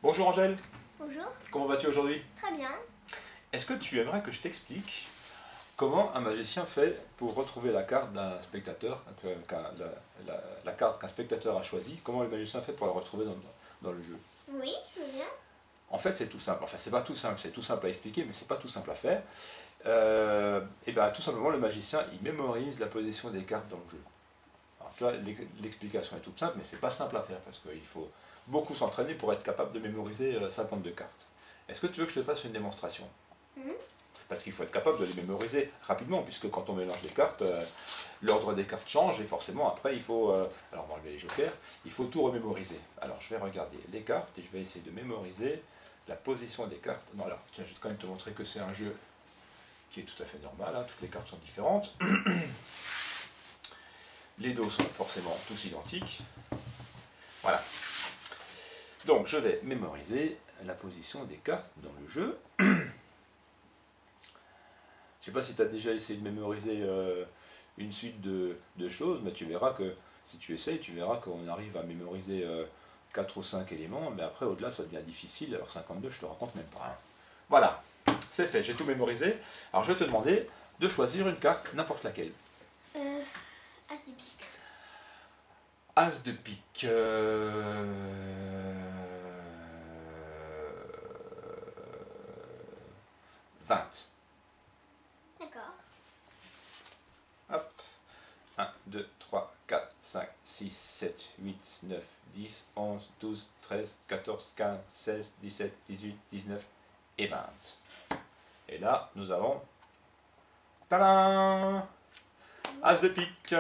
Bonjour Angèle, Bonjour, comment vas-tu aujourd'hui? très bien. Est-ce que tu aimerais que je t'explique comment un magicien fait pour retrouver la carte d'un spectateur, la carte qu'un spectateur a choisie, comment le magicien fait pour la retrouver dans le jeu? Oui, je veux bien. En fait, c'est tout simple. Enfin, c'est pas tout simple, c'est tout simple à expliquer, mais c'est pas tout simple à faire. Et bien, tout simplement, le magicien, il mémorise la position des cartes dans le jeu. Alors, tu vois, l'explication est toute simple, mais c'est pas simple à faire parce qu'il faut beaucoup s'entraîner pour être capable de mémoriser 52 cartes. Est-ce que tu veux que je te fasse une démonstration? Mhm. Parce qu'il faut être capable de les mémoriser rapidement, puisque quand on mélange les cartes, l'ordre des cartes change et forcément après il faut, alors on va enlever les jokers, il faut tout remémoriser. Alors je vais regarder les cartes et je vais essayer de mémoriser la position des cartes. Non, alors tiens, je vais quand même te montrer que c'est un jeu qui est tout à fait normal, hein, toutes les cartes sont différentes. Les dos sont forcément tous identiques. Voilà. Donc je vais mémoriser la position des cartes dans le jeu. Je ne sais pas si tu as déjà essayé de mémoriser une suite de choses, mais tu verras que si tu essayes, tu verras qu'on arrive à mémoriser 4 ou 5 éléments, mais après au-delà ça devient difficile, alors 52 je te raconte même pas. Hein. Voilà, c'est fait, j'ai tout mémorisé. Alors je vais te demander de choisir une carte, n'importe laquelle. As de pique. As de pique. 20. D'accord. Hop. 1, 2, 3, 4, 5, 6, 7, 8, 9, 10, 11, 12, 13, 14, 15, 16, 17, 18, 19 et 20. Et là, nous avons... Tadam! As de pique.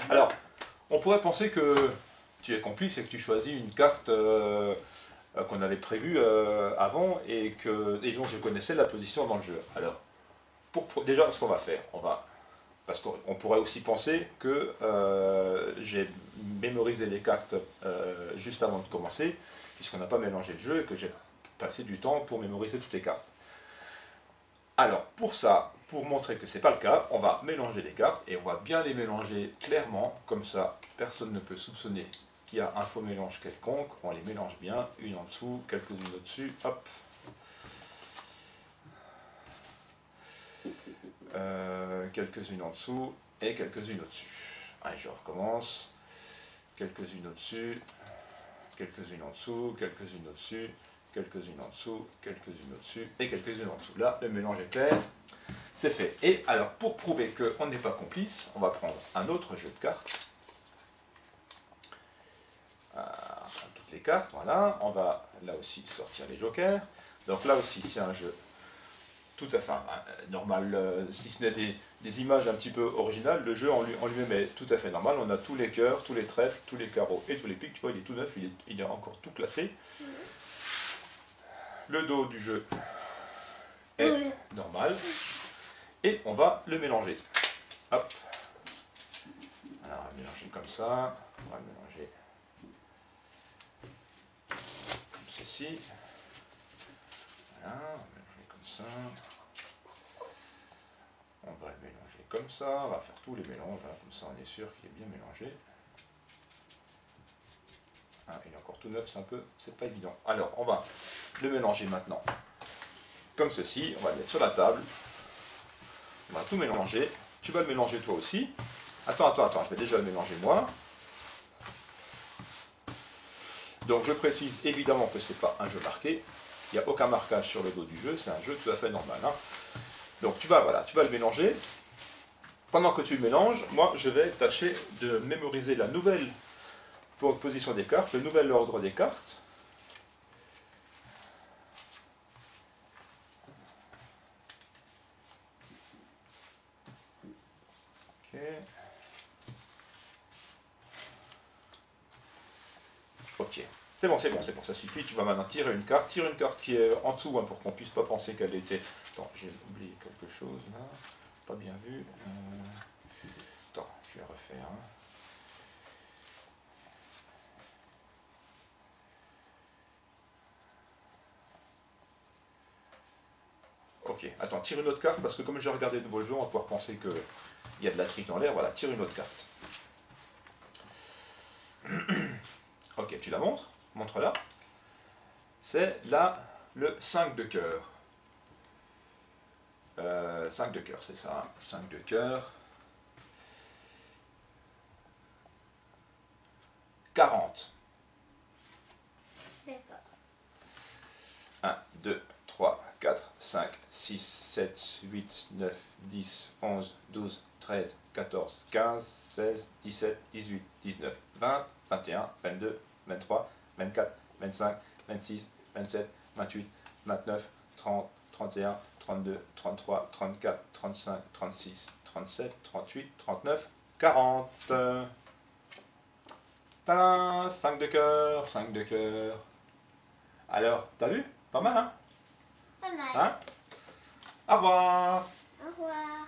Alors, on pourrait penser que tu es complice et que tu choisis une carte qu'on avait prévue avant et dont je connaissais la position dans le jeu. Alors, déjà, ce qu'on va faire, parce qu'on pourrait aussi penser que j'ai mémorisé les cartes juste avant de commencer, puisqu'on n'a pas mélangé le jeu et que j'ai passé du temps pour mémoriser toutes les cartes. Alors, pour ça, pour montrer que ce n'est pas le cas, on va mélanger les cartes et on va bien les mélanger clairement, comme ça, personne ne peut soupçonner qu'il y a un faux mélange quelconque. On les mélange bien, une en dessous, quelques-unes au-dessus, hop. Quelques-unes en dessous et quelques-unes au-dessus. Allez, je recommence. Quelques-unes au-dessus, quelques-unes en dessous, quelques-unes au-dessus, quelques-unes en dessous, quelques-unes au-dessus et quelques-unes en dessous. Là, le mélange est clair, c'est fait. Et alors, pour prouver qu'on n'est pas complice, on va prendre un autre jeu de cartes. Toutes les cartes, voilà. On va là aussi sortir les jokers. Donc là aussi, c'est un jeu tout à fait normal, si ce n'est des images un petit peu originales, le jeu en lui-même est tout à fait normal. On a tous les cœurs, tous les trèfles, tous les carreaux et tous les piques. Tu vois, il est tout neuf, il est encore tout classé. Le dos du jeu est normal. Et on va le mélanger. Hop. Alors, on va mélanger comme ça. On va mélanger comme ceci. Voilà, on va mélanger comme ça. On va le mélanger comme ça, on va faire tous les mélanges, hein, comme ça on est sûr qu'il est bien mélangé. Ah, il est encore tout neuf, c'est pas évident. Alors, on va le mélanger maintenant, comme ceci, on va le mettre sur la table. On va tout mélanger. Tu vas le mélanger toi aussi. Attends, je vais déjà le mélanger moi. Donc je précise évidemment que ce n'est pas un jeu marqué. Il n'y a aucun marquage sur le dos du jeu, c'est un jeu tout à fait normal. Hein. Donc tu vas le mélanger. Pendant que tu le mélanges, moi je vais tâcher de mémoriser la nouvelle position des cartes, le nouvel ordre des cartes. Ok. Ok. C'est bon, ça suffit. Tu vas maintenant tirer une carte qui est en dessous hein, pour qu'on ne puisse pas penser qu'elle était... Attends, j'ai oublié quelque chose là. Pas bien vu. Attends, je vais refaire. Hein. Ok, attends, tire une autre carte parce que comme j'ai regardé de nouveau le jeu, on va pouvoir penser qu'il y a de la trique dans l'air. Voilà, tire une autre carte. Ok, tu la montres? Montre-la. c'est là le 5 de cœur. 5 de cœur, c'est ça. 5 de cœur. 40. D'accord. 1, 2, 3, 4, 5, 6, 7, 8, 9, 10, 11, 12, 13, 14, 15, 16, 17, 18, 19, 20, 21, 22, 23, 24, 25, 26, 27, 28, 29, 30, 31, 32, 33, 34, 35, 36, 37, 38, 39, 40. Tadam, 5 de cœur, 5 de cœur. Alors, t'as vu? Pas mal, hein? Pas mal. Hein? Au revoir. Au revoir.